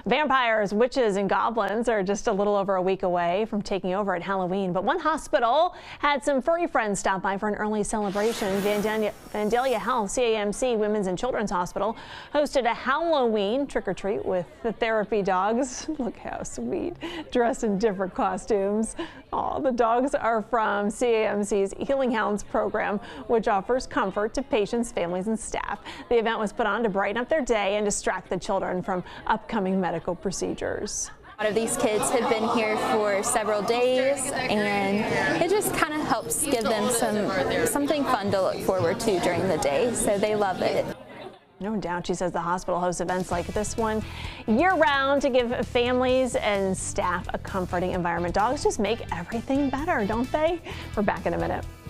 Vampires, witches, and goblins are just a little over a week away from taking over at Halloween. But one hospital had some furry friends stop by for an early celebration. Vandalia Health, CAMC Women's and Children's Hospital, hosted a Howl-O-Ween trick-or-treat with the therapy dogs. Look how sweet, dressed in different costumes. Oh, the dogs are from CAMC's Healing Hounds program, which offers comfort to patients, families, and staff. The event was put on to brighten up their day and distract the children from upcoming medical procedures. A lot of these kids have been here for several days, and it just kind of helps give them something fun to look forward to during the day, so they love it. No doubt. She says the hospital hosts events like this one year-round to give families and staff a comforting environment. Dogs just make everything better, don't they? We're back in a minute.